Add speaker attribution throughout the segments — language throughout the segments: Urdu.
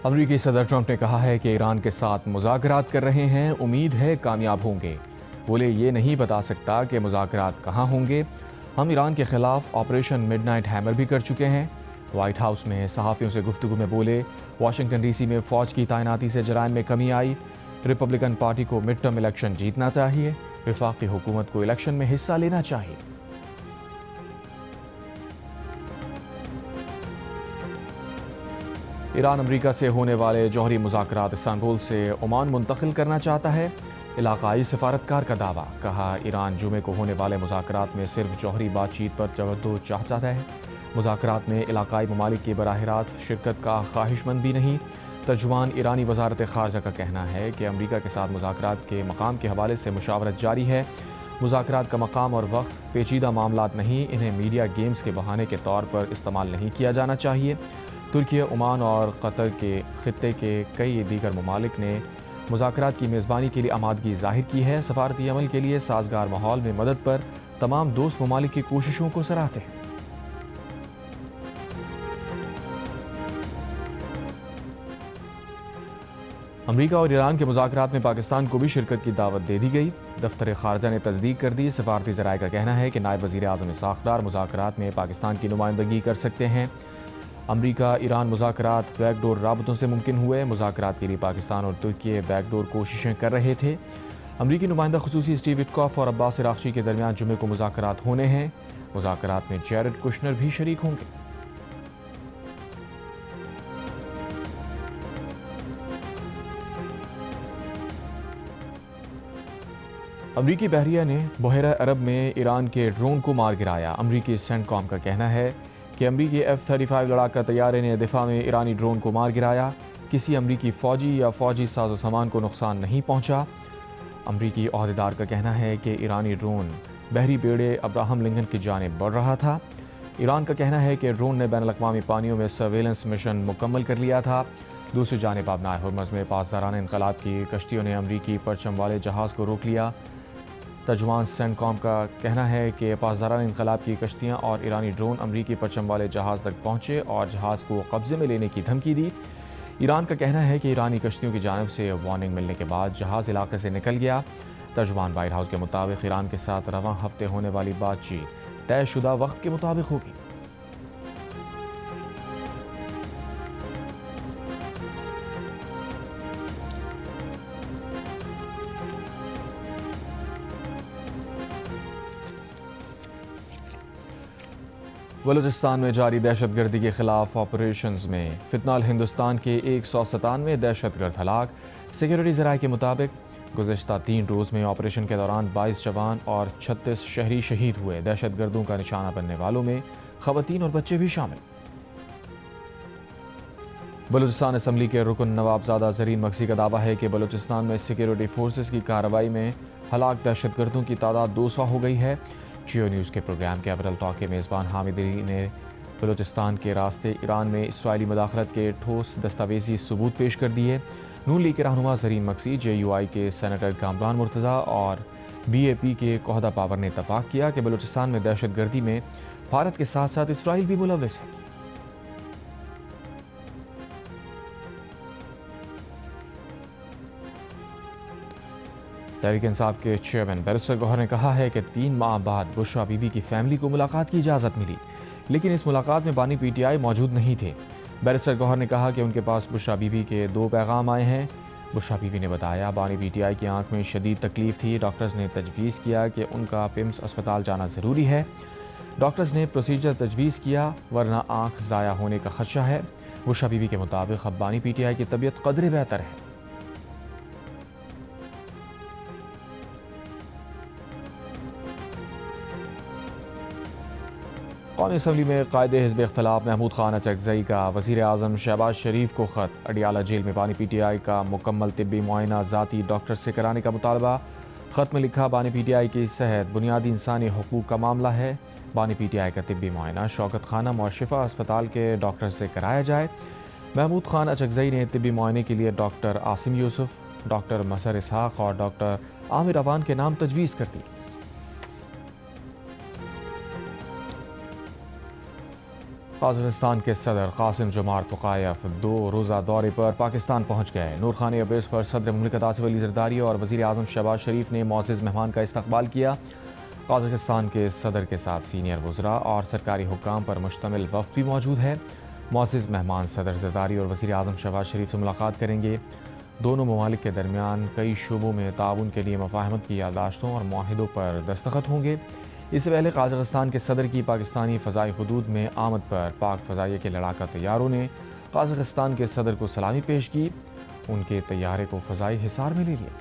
Speaker 1: امریکی صدر ٹرمپ نے کہا ہے کہ ایران کے ساتھ مذاکرات کر رہے ہیں، امید ہے کامیاب ہوں گے۔ بولے یہ نہیں بتا سکتا کہ مذاکرات کہاں ہوں گے، ہم ایران کے خلاف آپریشن مڈ نائٹ ہیمر بھی کر چکے ہیں۔ وائٹ ہاؤس میں صحافیوں سے گفتگو میں بولے واشنگٹن ڈی سی میں فوج کی تعیناتی سے جرائم میں کمی آئی، ریپبلکن پارٹی کو مڈ ٹرم الیکشن جیتنا چاہیے، وفاقی حکومت کو الیکشن میں حصہ لینا چاہیے۔ ایران امریکہ سے ہونے والے جوہری مذاکرات استنبول سے عمان منتقل کرنا چاہتا ہے، علاقائی سفارتکار کا دعویٰ۔ کہا ایران جمعے کو ہونے والے مذاکرات میں صرف جوہری بات چیت پر توجہ چاہتا ہے، مذاکرات میں علاقائی ممالک کی براہ راست شرکت کا خواہش مند بھی نہیں۔ ترجمان ایرانی وزارت خارجہ کا کہنا ہے کہ امریکہ کے ساتھ مذاکرات کے مقام کے حوالے سے مشاورت جاری ہے۔ مذاکرات کا مقام اور وقت پیچیدہ معاملات نہیں، انہیں میڈیا گیمز کے بہانے کے طور پر استعمال نہیں کیا جانا چاہیے۔ ترکی، عمان اور قطر کے خطے کے کئی دیگر ممالک نے مذاکرات کی میزبانی کے لیے آمادگی ظاہر کی ہے۔ سفارتی عمل کے لیے سازگار ماحول میں مدد پر تمام دوست ممالک کی کوششوں کو سراہتے ہیں۔ امریکہ اور ایران کے مذاکرات میں پاکستان کو بھی شرکت کی دعوت دے دی گئی۔ دفتر خارجہ نے تصدیق کر دی۔ سفارتی ذرائع کا کہنا ہے کہ نائب وزیر اعظم اسحاق ڈار مذاکرات میں پاکستان کی نمائندگی کر سکتے ہیں۔ امریکہ ایران مذاکرات بیک ڈور رابطوں سے ممکن ہوئے۔ مذاکرات کے لیے پاکستان اور ترکی بیک ڈور کوششیں کر رہے تھے۔ امریکی نمائندہ خصوصی اسٹیو وٹکاف اور عباس عراقچی کے درمیان جمعے کو مذاکرات ہونے ہیں۔ مذاکرات میں جیرڈ کشنر بھی شریک ہوں گے۔ امریکی بحریہ نے بحیرہ عرب میں ایران کے ڈرون کو مار گرایا۔ امریکی سینٹ کام کا کہنا ہے کہ امریکی F-35 لڑاکا طیارے نے دفاع میں ایرانی ڈرون کو مار گرایا۔ کسی امریکی فوجی یا فوجی ساز و سامان کو نقصان نہیں پہنچا۔ امریکی عہدیدار کا کہنا ہے کہ ایرانی ڈرون بحری بیڑے ابراہم لنکن کی جانب بڑھ رہا تھا۔ ایران کا کہنا ہے کہ ڈرون نے بین الاقوامی پانیوں میں سرویلنس مشن مکمل کر لیا تھا۔ دوسری جانب آبنائے ہرمز میں پاسداران انقلاب کی کشتیوں نے امریکی پرچم والے جہاز کو روک لیا۔ ترجمان سینٹ کام کا کہنا ہے کہ پاسداران انقلاب کی کشتیاں اور ایرانی ڈرون امریکی پرچم والے جہاز تک پہنچے اور جہاز کو قبضے میں لینے کی دھمکی دی۔ ایران کا کہنا ہے کہ ایرانی کشتیوں کی جانب سے وارننگ ملنے کے بعد جہاز علاقے سے نکل گیا۔ ترجمان وائٹ ہاؤس کے مطابق ایران کے ساتھ رواں ہفتے ہونے والی بات چیت طے شدہ وقت کے مطابق ہوگی۔ بلوچستان میں جاری دہشت گردی کے خلاف آپریشنز میں فی ہندوستان کے 197 دہشت گرد ہلاک۔ سیکیورٹی ذرائع کے مطابق گزشتہ 3 روز میں آپریشن کے دوران 22 جوان اور 36 شہری شہید ہوئے۔ دہشت گردوں کا نشانہ بننے والوں میں خواتین اور بچے بھی شامل۔ بلوچستان اسمبلی کے رکن نواب زادہ زرین مکسی کا دعویٰ ہے کہ بلوچستان میں سیکیورٹی فورسز کی کارروائی میں ہلاک دہشت گردوں کی تعداد 200 ہو گئی ہے۔ جیو نیوز کے پروگرام کیپٹل ٹاک کے میزبان حامد علی نے بلوچستان کے راستے ایران میں اسرائیلی مداخلت کے ٹھوس دستاویزی ثبوت پیش کر دیے۔ نون لیگ کے رہنما زرین مکسی، JUI کے سینیٹر کامران مرتضیٰ اور BAP کے عہدہ پاور نے اتفاق کیا کہ بلوچستان میں دہشت گردی میں بھارت کے ساتھ ساتھ اسرائیل بھی ملوث ہے۔ تحریک انصاف کے چیئرمین بیرسٹر گوہر نے کہا ہے کہ 3 ماہ بعد بشرا بی بی کی فیملی کو ملاقات کی اجازت ملی، لیکن اس ملاقات میں بانی PTI موجود نہیں تھے۔ بیرسٹر گوہر نے کہا کہ ان کے پاس بشرا بی بی کے 2 پیغام آئے ہیں۔ بشرا بی بی نے بتایا بانی PTI کی آنکھ میں شدید تکلیف تھی، ڈاکٹرز نے تجویز کیا کہ ان کا پمس اسپتال جانا ضروری ہے۔ ڈاکٹرز نے پروسیجر تجویز کیا ورنہ آنکھ ضائع ہونے کا خدشہ ہے۔ بشرا بی بی کے مطابق اب بانی PTI کی طبیعت قدرے بہتر ہے۔ قومی اسمبلی میں قائد حزب اختلاف محمود خان اچکزئی کا وزیر اعظم شہباز شریف کو خط۔ اڈیالہ جیل میں بانی PTI کا مکمل طبی معائنہ ذاتی ڈاکٹر سے کرانے کا مطالبہ۔ خط میں لکھا بانی PTI کی صحت بنیادی انسانی حقوق کا معاملہ ہے، بانی PTI کا طبی معائنہ شوکت خانم اور شفا اسپتال کے ڈاکٹر سے کرایا جائے۔ محمود خان اچکزئی نے طبی معائنے کے لیے ڈاکٹر عاصم یوسف، ڈاکٹر مسر اسحاق اور ڈاکٹر عامر اوان کے نام تجویز کر دیے۔ قازقستان کے صدر قاسم جمارت توقایف 2 روزہ دورے پر پاکستان پہنچ گئے۔ نورخان ایئر بیس پر صدر مملکت آصف علی زرداری اور وزیر اعظم شہباز شریف نے معزز مہمان کا استقبال کیا۔ قازقستان کے صدر کے ساتھ سینئر وزراء اور سرکاری حکام پر مشتمل وفد بھی موجود ہے۔ معزز مہمان صدر زرداری اور وزیر اعظم شہباز شریف سے ملاقات کریں گے۔ دونوں ممالک کے درمیان کئی شعبوں میں تعاون کے لیے مفاہمت کی یادداشتوں اور معاہدوں پر دستخط ہوں گے۔ اس سے پہلے قازقستان کے صدر کی پاکستانی فضائی حدود میں آمد پر پاک فضائیہ کے لڑاکا طیاروں نے قازقستان کے صدر کو سلامی پیش کی۔ ان کے طیارے کو فضائی حصار میں لے لیا۔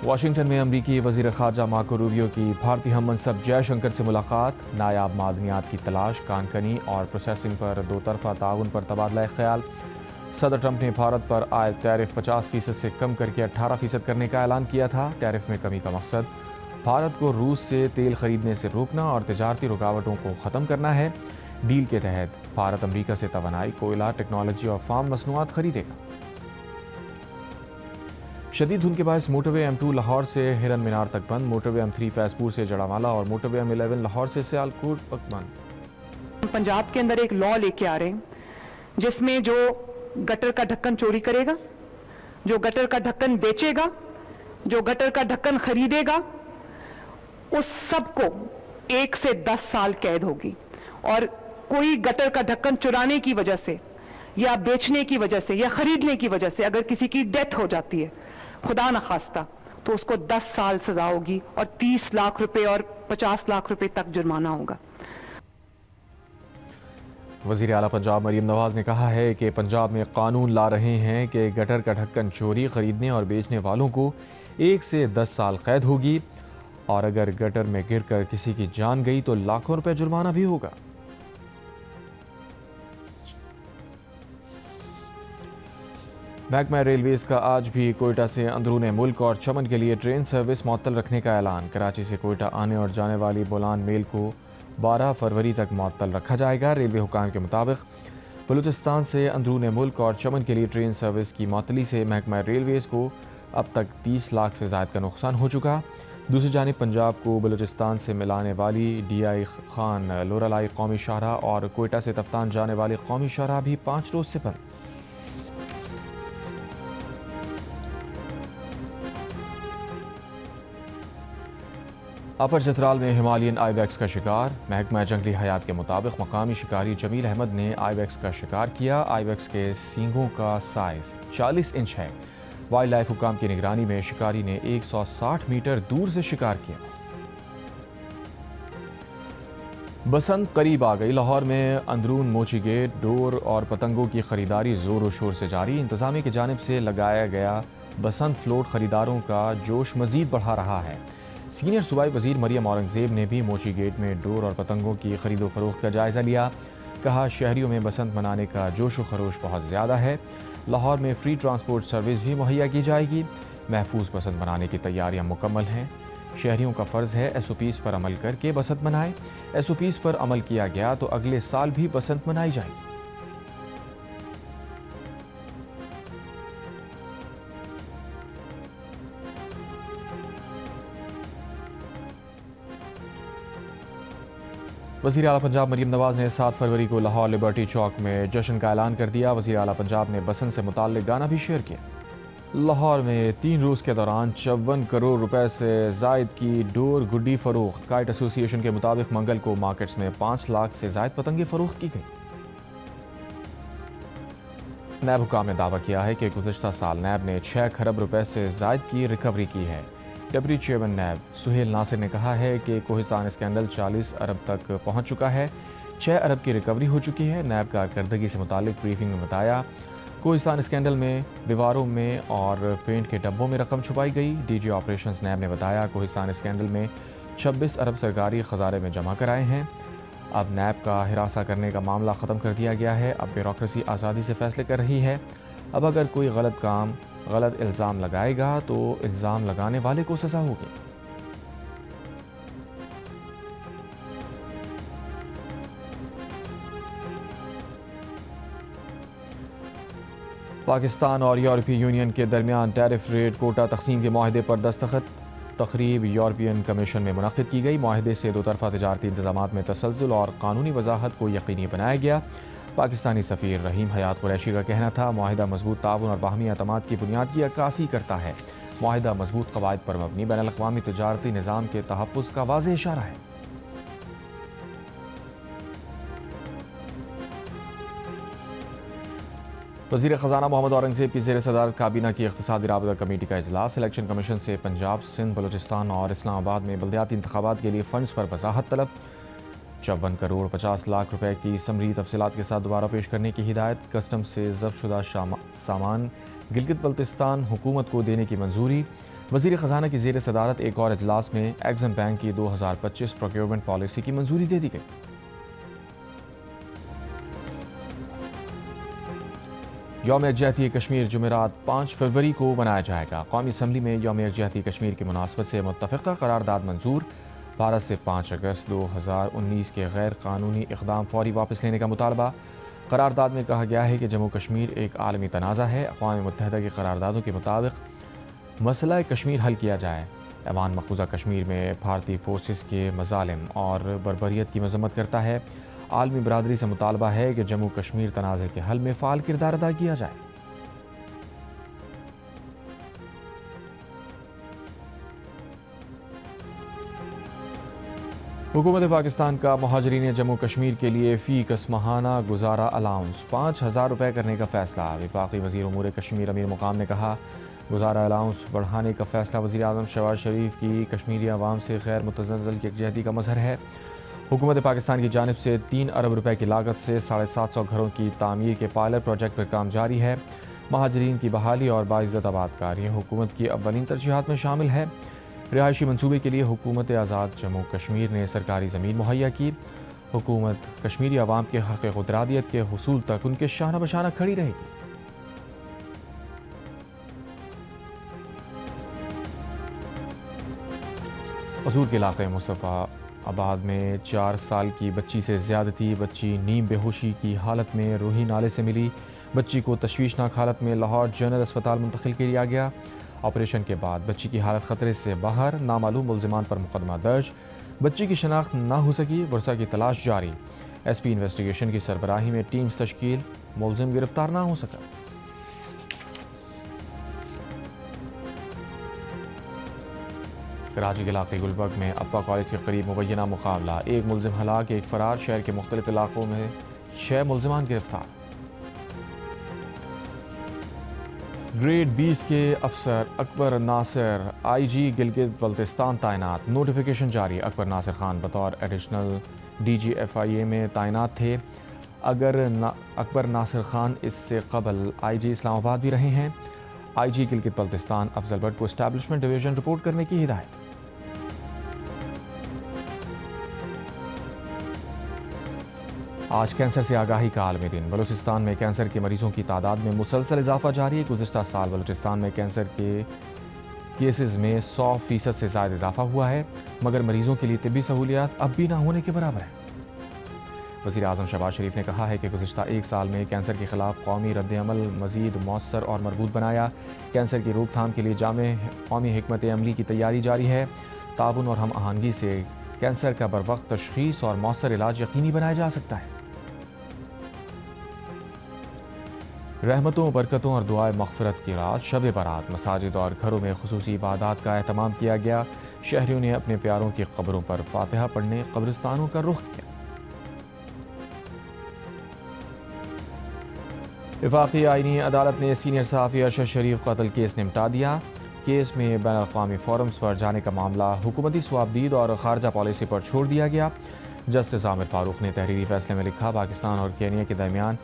Speaker 1: واشنگٹن میں امریکی وزیر خارجہ مارکو روبیو کی بھارتی ہم منصب جے شنکر سے ملاقات۔ نایاب معدنیات کی تلاش، کان کنی اور پروسیسنگ پر دو طرفہ تعاون پر تبادلہ خیال۔ صدر ٹرمپ نے بھارت پر عائد ٹیرف 50% سے کم کر کے 18% کرنے کا اعلان کیا تھا۔ ٹیرف میں کمی کا مقصد بھارت کو روس سے تیل خریدنے سے روکنا اور تجارتی رکاوٹوں کو ختم کرنا ہے۔ ڈیل کے تحت بھارت امریکہ سے توانائی، کوئلہ، ٹیکنالوجی اور فارم مصنوعات خریدے گا۔ شدید دھند کے باعث موٹر وے M2 لاہور سے ہرن مینار تک بند، موٹر وے M3 فیض پور سے جڑامالہ اور موٹر وے M11 لاہور سے سیالکوٹ تک بند۔
Speaker 2: پنجاب کے اندر ایک لاء لے کے آ رہے ہیں جس میں جو گٹر کا ڈھکن چوری کرے گا، جو گٹر کا ڈھکن بیچے گا، جو گٹر کا ڈھکن خریدے گا، اس سب کو 1 سے 10 سال قید ہوگی۔ اور کوئی گٹر کا ڈھکن چرانے کی وجہ سے یا بیچنے کی وجہ سے یا خریدنے کی وجہ سے اگر کسی کی ڈیتھ ہو جاتی ہے خدا نخواستہ تو اس کو 10 سال سزا ہوگی اور 30 لاکھ روپے اور 50 لاکھ روپے تک جرمانہ ہوگا۔
Speaker 1: وزیر اعلیٰ پنجاب مریم نواز نے کہا ہے کہ پنجاب میں قانون لا رہے ہیں کہ گٹر کا ڈھکن چوری، خریدنے اور بیچنے والوں کو 1 سے 10 سال قید ہوگی اور اگر گٹر میں گر کر کسی کی جان گئی تو لاکھوں روپے جرمانہ بھی ہوگا۔ محکمہ ریلویز کا آج بھی کوئٹہ سے اندرون ملک اور چمن کے لیے ٹرین سروس معطل رکھنے کا اعلان۔ کراچی سے کوئٹہ آنے اور جانے والی بولان میل کو 12 فروری تک معطل رکھا جائے گا۔ ریلوے حکام کے مطابق بلوچستان سے اندرون ملک اور چمن کے لیے ٹرین سروس کی معطلی سے محکمہ ریلویز کو اب تک 30 لاکھ سے زائد کا نقصان ہو چکا۔ دوسری جانب پنجاب کو بلوچستان سے ملانے والی ڈی آئی خان لورالائی قومی شاہراہ اور کوئٹہ سے تفتان جانے والی قومی شاہراہ بھی 5 روز سے بند۔ اپر چترال میں ہمالین آئی بیکس کا شکار۔ محکمہ جنگلی حیات کے مطابق مقامی شکاری جمیل احمد نے آئی بیکس کا شکار کیا۔ آئی بیکس کے سینگوں کا سائز 40 انچ ہے۔ وائلڈ لائف حکام کی نگرانی میں شکاری نے 160 میٹر دور سے شکار کیا۔ بسنت قریب آ گئی۔ لاہور میں اندرون موچی گیٹ ڈور اور پتنگوں کی خریداری زور و شور سے جاری۔ انتظامیہ کی جانب سے لگایا گیا بسنت فلوٹ خریداروں کا جوش مزید بڑھا رہا ہے۔ سینئر صوبائی وزیر مریم اورنگزیب نے بھی موچی گیٹ میں ڈور اور پتنگوں کی خرید و فروخت کا جائزہ لیا۔ کہا شہریوں میں بسنت منانے کا جوش و خروش بہت زیادہ ہے۔ لاہور میں فری ٹرانسپورٹ سروس بھی مہیا کی جائے گی۔ محفوظ بسنت منانے کی تیاریاں مکمل ہیں۔ شہریوں کا فرض ہے SOPs پر عمل کر کے بسنت منائیں۔ SOPs پر عمل کیا گیا تو اگلے سال بھی بسنت منائی جائے گی۔ وزیر اعلیٰ پنجاب مریم نواز نے 7 فروری کو لاہور لبرٹی چوک میں جشن کا اعلان کر دیا۔ وزیر اعلیٰ پنجاب نے بسنت سے متعلق گانا بھی شیئر کیا۔ لاہور میں 3 روز کے دوران 54 کروڑ روپے سے زائد کی ڈور گڈی فروخت۔ کائٹ ایسوسی ایشن کے مطابق منگل کو مارکیٹس میں 5 لاکھ سے زائد پتنگیں فروخت کی گئی۔ نیب حکام نے دعویٰ کیا ہے کہ گزشتہ سال نیب نے 6 کھرب روپے سے زائد کی ریکوری کی ہے۔ ڈپٹی چیئرمین نیب سہیل ناصر نے کہا ہے کہ کوہستان اسکینڈل 40 ارب تک پہنچ چکا ہے، 6 ارب کی ریکوری ہو چکی ہے۔ نیب کارکردگی سے متعلق بریفنگ میں بتایا کوہستان اسکینڈل میں دیواروں میں اور پینٹ کے ڈبوں میں رقم چھپائی گئی۔ ڈی جی آپریشنز نیب نے بتایا کوہستان اسکینڈل میں 26 ارب سرکاری خزارے میں جمع کرائے ہیں۔ اب نیب کا ہراساں کرنے کا معاملہ ختم کر دیا گیا ہے۔ اب بیوروکریسی آزادی سے فیصلے کر رہی ہے۔ اب اگر کوئی غلط الزام لگائے گا تو الزام لگانے والے کو سزا ہوگی۔ پاکستان اور یورپی یونین کے درمیان ٹیرف ریٹ کوٹا تقسیم کے معاہدے پر دستخط. تقریب یورپین کمیشن میں منعقد کی گئی. معاہدے سے دو طرفہ تجارتی انتظامات میں تسلسل اور قانونی وضاحت کو یقینی بنایا گیا. پاکستانی سفیر رحیم حیات قریشی کا کہنا تھا معاہدہ مضبوط تعاون اور باہمی اعتماد کی بنیاد کی عکاسی کرتا ہے. معاہدہ مضبوط قواعد پر مبنی بین الاقوامی تجارتی نظام کے تحفظ کا واضح اشارہ ہے. وزیر خزانہ محمد اورنگزیب کی زیر صدارت کابینہ کی اقتصادی رابطہ کمیٹی کا اجلاس. الیکشن کمیشن سے پنجاب، سندھ، بلوچستان اور اسلام آباد میں بلدیاتی انتخابات کے لیے فنڈز پر وضاحت طلب. 54 کروڑ 50 لاکھ روپے کی سمری تفصیلات کے ساتھ دوبارہ پیش کرنے کی ہدایت. کسٹم سے ضبط شدہ سامان گلگت بلتستان حکومت کو دینے کی منظوری. وزیر خزانہ کی زیر صدارت ایک اور اجلاس میں ایگزم بینک کی 2025 پروکیورمنٹ پالیسی کی منظوری دے دی گئی. یوم یکجہتی کشمیر جمعرات 5 فروری کو منایا جائے گا. قومی اسمبلی میں یوم یکجہتی کشمیر کی مناسبت سے متفقہ قرارداد منظور. بھارت سے 5 اگست 2019 کے غیر قانونی اقدام فوری واپس لینے کا مطالبہ. قرارداد میں کہا گیا ہے کہ جموں کشمیر ایک عالمی تنازع ہے. اقوام متحدہ کی قراردادوں کے مطابق مسئلہ کشمیر حل کیا جائے. ایوان مقبوضہ کشمیر میں بھارتی فورسز کے مظالم اور بربریت کی مذمت کرتا ہے. عالمی برادری سے مطالبہ ہے کہ جموں کشمیر تنازع کے حل میں فعال کردار ادا کیا جائے. حکومت پاکستان کا مہاجرین جموں کشمیر کے لیے فی کس ماہانہ گزارا الاؤنس 5,000 روپے کرنے کا فیصلہ. وفاقی وزیر امور کشمیر امیر مقام نے کہا گزارا الاؤنس بڑھانے کا فیصلہ وزیر اعظم شہباز شریف کی کشمیری عوام سے غیر متزلزل یکجہتی کا مظہر ہے. حکومت پاکستان کی جانب سے 3 ارب روپے کی لاگت سے 750 گھروں کی تعمیر کے پائلٹ پروجیکٹ پر کام جاری ہے. مہاجرین کی بحالی اور باعزت آبادکاری حکومت کی اولین ترجیحات میں شامل ہے. رہائشی منصوبے کے لیے حکومت آزاد جموں کشمیر نے سرکاری زمین مہیا کی. حکومت کشمیری عوام کے حق خودارادیت کے حصول تک ان کے شانہ بشانہ کھڑی رہے گی. قصور کے علاقے مصطفیٰ آباد میں 4 سال کی بچی سے زیادتی. بچی نیم بے ہوشی کی حالت میں روہی نالے سے ملی. بچی کو تشویشناک حالت میں لاہور جنرل اسپتال منتقل کیا گیا. آپریشن کے بعد بچی کی حالت خطرے سے باہر. نامعلوم ملزمان پر مقدمہ درج. بچی کی شناخت نہ ہو سکی. ورثہ کی تلاش جاری. ایس پی انویسٹیگیشن کی سربراہی میں ٹیمز تشکیل. ملزم گرفتار نہ ہو سکا. کراچی کے علاقے گلبرگ میں اپا کالج کے قریب مبینہ مقابلہ. 1 ملزم ہلاک، 1 فرار. شہر کے مختلف علاقوں میں 6 ملزمان گرفتار. گریڈ 20 کے افسر اکبر ناصر آئی جی گلگت بلتستان تعینات. نوٹیفیکیشن جاری. اکبر ناصر خان بطور ایڈیشنل ڈی جی ایف آئی اے میں تعینات تھے. اکبر ناصر خان اس سے قبل آئی جی اسلام آباد بھی رہے ہیں. آئی جی گلگت بلتستان افضل بٹ کو اسٹیبلشمنٹ ڈویژن رپورٹ کرنے کی ہدایت. آج کینسر سے آگاہی کا عالمی دن. بلوچستان میں کینسر کے مریضوں کی تعداد میں مسلسل اضافہ جاری ہے. گزشتہ سال بلوچستان میں کینسر کے کیسز میں 100% سے زائد اضافہ ہوا ہے، مگر مریضوں کے لیے طبی سہولیات اب بھی نہ ہونے کے برابر ہیں. وزیر اعظم شہباز شریف نے کہا ہے کہ گزشتہ 1 سال میں کینسر کے خلاف قومی رد عمل مزید مؤثر اور مربوط بنایا. کینسر کی روک تھام کے لیے جامع قومی حکمت عملی کی تیاری جاری ہے. تعاون اور ہم آہنگی سے کینسر کا بروقت تشخیص اور مؤثر علاج یقینی بنایا جا سکتا ہے. رحمتوں، برکتوں اور دعائے مغفرت کی رات شب برات. مساجد اور گھروں میں خصوصی عبادات کا اہتمام کیا گیا. شہریوں نے اپنے پیاروں کی قبروں پر فاتحہ پڑھنے قبرستانوں کا رخ کیا. وفاقی آئینی عدالت نے سینئر صحافی ارشد شریف قتل کیس نمٹا دیا. کیس میں بین الاقوامی فورمز پر جانے کا معاملہ حکومتی ثوابدید اور خارجہ پالیسی پر چھوڑ دیا گیا. جسٹس عامر فاروق نے تحریری فیصلے میں لکھا پاکستان اور کینیا کے درمیان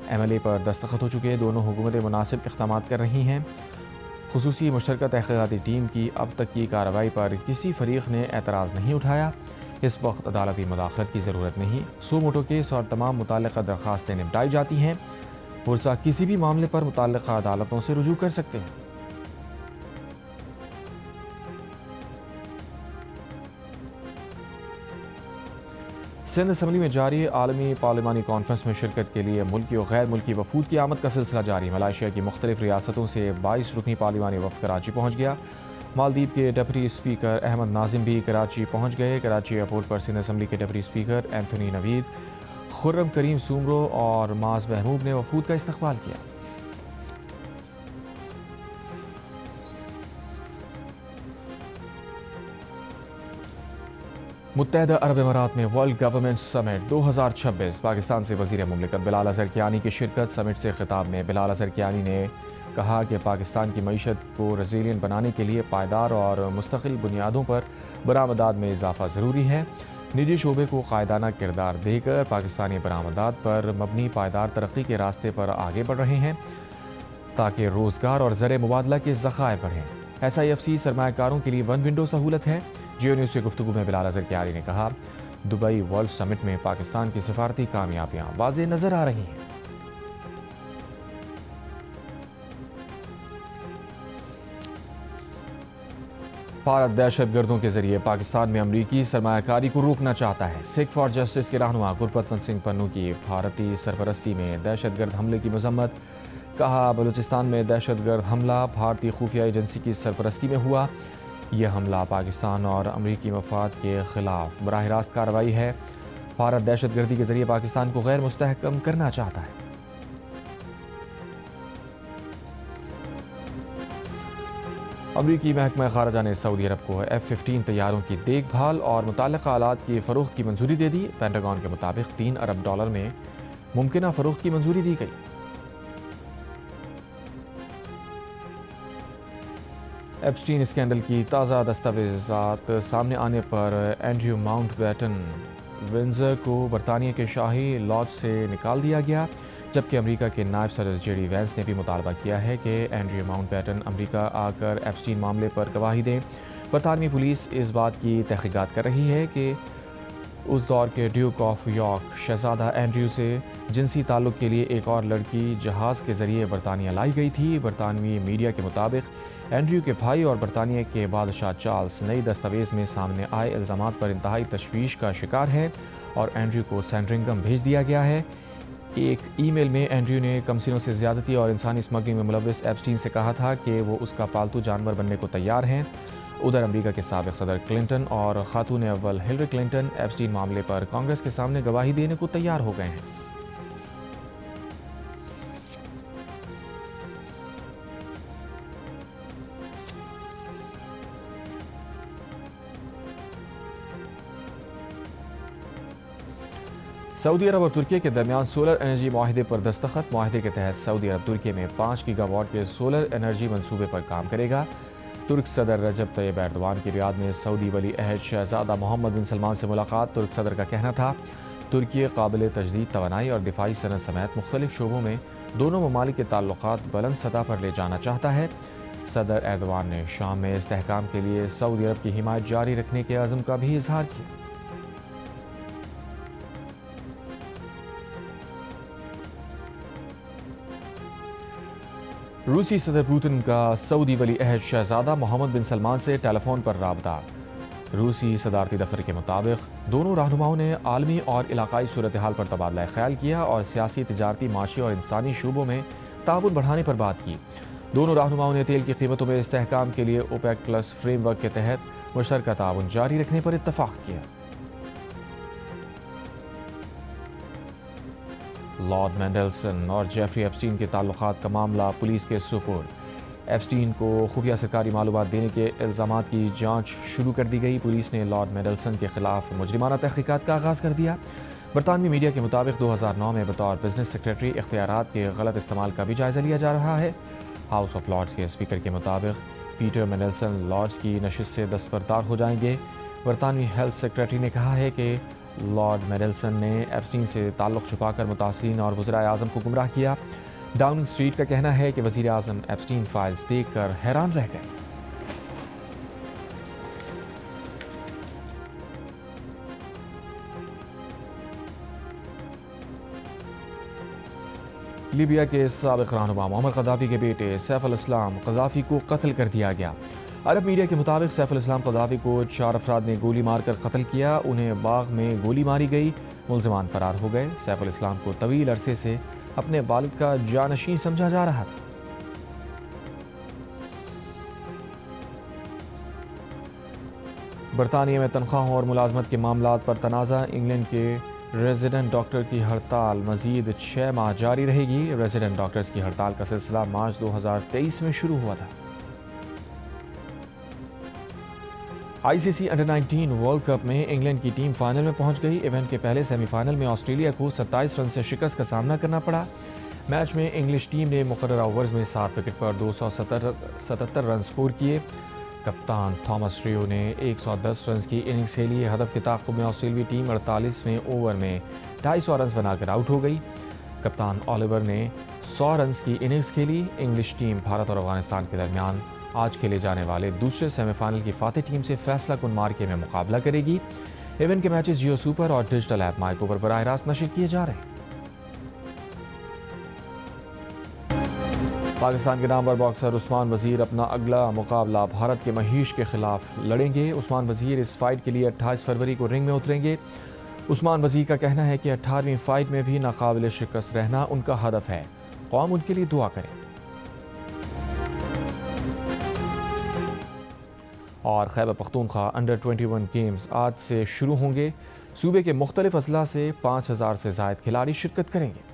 Speaker 1: ایم ایل اے پر دستخط ہو چکے. دونوں حکومتیں مناسب اقدامات کر رہی ہیں. خصوصی مشترکہ تحقیقاتی ٹیم کی اب تک کی کارروائی پر کسی فریق نے اعتراض نہیں اٹھایا. اس وقت عدالتی مداخلت کی ضرورت نہیں. سو موٹو کیس اور تمام متعلقہ درخواستیں نمٹائی جاتی ہیں. ورثہ کسی بھی معاملے پر متعلقہ عدالتوں سے رجوع کر سکتے ہیں. سندھ اسمبلی میں جاری عالمی پارلیمانی کانفرنس میں شرکت کے لیے ملکی اور غیر ملکی وفود کی آمد کا سلسلہ جاری۔ ملائیشیا کی مختلف ریاستوں سے 22 رکنی پارلیمانی وفد کراچی پہنچ گیا۔ مالدیپ کے ڈپٹی اسپیکر احمد ناظم بھی کراچی پہنچ گئے۔ کراچی ایئرپورٹ پر سندھ اسمبلی کے ڈپٹی اسپیکر اینتھونی نوید، خرم کریم سومرو اور معاذ محمود نے وفود کا استقبال کیا۔ متحدہ عرب امارات میں ورلڈ گورنمنٹ سمٹ 2026 پاکستان سے وزیر مملکت بلال اظہر کیانی کی شرکت۔ سمٹ سے خطاب میں بلال اظہر کیانی نے کہا کہ پاکستان کی معیشت کو ریزیلینٹ بنانے کے لیے پائیدار اور مستقل بنیادوں پر برآمدات میں اضافہ ضروری ہے۔ نجی شعبے کو قائدانہ کردار دے کر پاکستانی برآمدات پر مبنی پائیدار ترقی کے راستے پر آگے بڑھ رہے ہیں تاکہ روزگار اور زر مبادلہ کے ذخائر بڑھیں۔ SIFC سرمایہ کاروں کے لیے ون ونڈو سہولت ہے۔ جیو نیوز سے گفتگو میں بلال اظہر کیانی نے کہا، دبئی ورلڈ سمٹ میں پاکستان کی سفارتی کامیابیاں واضح نظر آ رہی ہیں۔ بھارت دہشت گردوں کے ذریعے پاکستان میں امریکی سرمایہ کاری کو روکنا چاہتا ہے۔ سکھ فار جسٹس کے رہنما گرپتونت سنگھ پنو کی بھارتی سرپرستی میں دہشت گرد حملے کی مذمت۔ کہا، بلوچستان میں دہشت گرد حملہ بھارتی خفیہ ایجنسی کی سرپرستی میں ہوا۔ یہ حملہ پاکستان اور امریکی مفاد کے خلاف براہ راست کارروائی ہے۔ بھارت دہشت گردی کے ذریعے پاکستان کو غیر مستحکم کرنا چاہتا ہے۔ امریکی محکمہ خارجہ نے سعودی عرب کو F-15 طیاروں کی دیکھ بھال اور متعلقہ آلات کی فروخت کی منظوری دے دی۔ پینٹاگون کے مطابق $3 ارب میں ممکنہ فروخت کی منظوری دی گئی۔ ایپسٹین اسکینڈل کی تازہ دستاویزات سامنے آنے پر اینڈریو ماؤنٹ بیٹن ونزر کو برطانیہ کے شاہی لاج سے نکال دیا گیا، جبکہ امریکہ کے نائب صدر JD وینس نے بھی مطالبہ کیا ہے کہ اینڈریو ماؤنٹ بیٹن امریکہ آ کر ایپسٹین معاملے پر گواہی دیں۔ برطانوی پولیس اس بات کی تحقیقات کر رہی ہے کہ اس دور کے ڈیوک آف یارک شہزادہ اینڈریو سے جنسی تعلق کے لیے ایک اور لڑکی جہاز کے ذریعے برطانیہ لائی گئی تھی۔ برطانوی میڈیا کے مطابق اینڈریو کے بھائی اور برطانیہ کے بادشاہ چارلس نئی دستاویز میں سامنے آئے الزامات پر انتہائی تشویش کا شکار ہیں اور اینڈریو کو سینڈرنگم بھیج دیا گیا ہے۔ ایک ای میل میں اینڈریو نے کمسنوں سے زیادتی اور انسانی اسمگلنگ میں ملوث ایپسٹین سے کہا تھا کہ وہ اس کا پالتو جانور بننے کو تیار ہیں۔ ادھر امریکہ کے سابق صدر کلنٹن اور خاتون اول ہلری کلنٹن ایپسٹین معاملے پر کانگریس کے سامنے گواہی دینے کو تیار ہو گئے ہیں۔ سعودی عرب اور ترکیہ کے درمیان سولر انرجی معاہدے پر دستخط۔ معاہدے کے تحت سعودی عرب ترکیہ میں 5 گیگا واٹ کے سولر انرجی منصوبے پر کام کرے گا۔ ترک صدر رجب طیب ایردوان کی ریاض میں سعودی ولی عہد شہزادہ محمد بن سلمان سے ملاقات۔ ترک صدر کا کہنا تھا، ترکیہ قابل تجدید توانائی اور دفاعی صنعت سمیت مختلف شعبوں میں دونوں ممالک کے تعلقات بلند سطح پر لے جانا چاہتا ہے۔ صدر ایردوان نے شام میں استحکام کے لیے سعودی عرب کی حمایت جاری رکھنے کے عزم کا بھی اظہار کیا۔ روسی صدر پوتن کا سعودی ولی عہد شہزادہ محمد بن سلمان سے ٹیلی فون پر رابطہ۔ روسی صدارتی دفتر کے مطابق دونوں رہنماؤں نے عالمی اور علاقائی صورتحال پر تبادلہ خیال کیا اور سیاسی، تجارتی، معاشی اور انسانی شعبوں میں تعاون بڑھانے پر بات کی۔ دونوں رہنماؤں نے تیل کی قیمتوں میں استحکام کے لیے اوپیک پلس فریم ورک کے تحت مشترکہ تعاون جاری رکھنے پر اتفاق کیا۔ لارڈ مینڈلسن اور جیفری ایپسٹین کے تعلقات کا معاملہ پولیس کے سپرد۔ ایپسٹین کو خفیہ سرکاری معلومات دینے کے الزامات کی جانچ شروع کر دی گئی۔ پولیس نے لارڈ مینڈلسن کے خلاف مجرمانہ تحقیقات کا آغاز کر دیا۔ برطانوی میڈیا کے مطابق 2009 میں بطور بزنس سیکرٹری اختیارات کے غلط استعمال کا بھی جائزہ لیا جا رہا ہے۔ ہاؤس آف لارڈز کے اسپیکر کے مطابق پیٹر مینڈلسن لارڈز کی نشست سے دستبردار ہو جائیں گے۔ برطانوی ہیلتھ سیکرٹری نے کہا ہے کہ لارڈ مینڈلسن نے ایپسٹین سے تعلق چھپا کر متاثرین اور وزرائے اعظم کو گمراہ کیا۔ ڈاؤننگ اسٹریٹ کا کہنا ہے کہ وزیر اعظم ایپسٹین فائلز دیکھ کر حیران رہ گئے۔ لیبیا کے سابق رہنما محمد قذافی کے بیٹے سیف الاسلام قذافی کو قتل کر دیا گیا۔ عرب میڈیا کے مطابق سیف الاسلام قذافی کو 4 افراد نے گولی مار کر قتل کیا، انہیں باغ میں گولی ماری گئی، ملزمان فرار ہو گئے۔ سیف الاسلام کو طویل عرصے سے اپنے والد کا جانشین سمجھا جا رہا تھا۔ برطانیہ میں تنخواہوں اور ملازمت کے معاملات پر تنازع، انگلینڈ کے ریزیڈنٹ ڈاکٹر کی ہڑتال مزید 6 ماہ جاری رہے گی۔ ریزیڈنٹ ڈاکٹرز کی ہڑتال کا سلسلہ مارچ 2023 میں شروع ہوا تھا۔ ICC انڈر 19 ورلڈ کپ میں انگلینڈ کی ٹیم فائنل میں پہنچ گئی۔ ایونٹ کے پہلے سیمی فائنل میں آسٹریلیا کو 27 رن سے شکست کا سامنا کرنا پڑا۔ میچ میں انگلش ٹیم نے مقررہ اوورز میں 7 وکٹ پر 277 رن سکور کیے۔ کپتان تھامس ریو نے 110 رنز کی اننگز کھیلی۔ ہدف کے تعاقب میں آسٹریلوی ٹیم 48ویں اوور میں 250 رنز بنا کر آؤٹ ہو گئی۔ کپتان الیور نے 100 رنز کی اننگز کھیلی۔ انگلش ٹیم بھارت اور افغانستان کے درمیان آج کھیلے جانے والے دوسرے سیمی فائنل کی فاتح ٹیم سے فیصلہ کن مارکے میں مقابلہ کرے گی۔ ایونٹ کے میچز جیو سپر اور ڈیجیٹل ایپ مائیکو پر براہ راست نشر کیے جا رہے ہیں۔ پاکستان کے نامور باکسر عثمان وزیر اپنا اگلا مقابلہ بھارت کے مہیش کے خلاف لڑیں گے۔ عثمان وزیر اس فائٹ کے لیے 28 فروری کو رنگ میں اتریں گے۔ عثمان وزیر کا کہنا ہے کہ 18ویں فائٹ میں بھی ناقابل شکست رہنا ان کا ہدف ہے۔ قوم ان کے لیے دعا کرے۔ اور خیبر پختونخوا انڈر 21 گیمز آج سے شروع ہوں گے۔ صوبے کے مختلف اضلاع سے 5000 سے زائد کھلاڑی شرکت کریں گے۔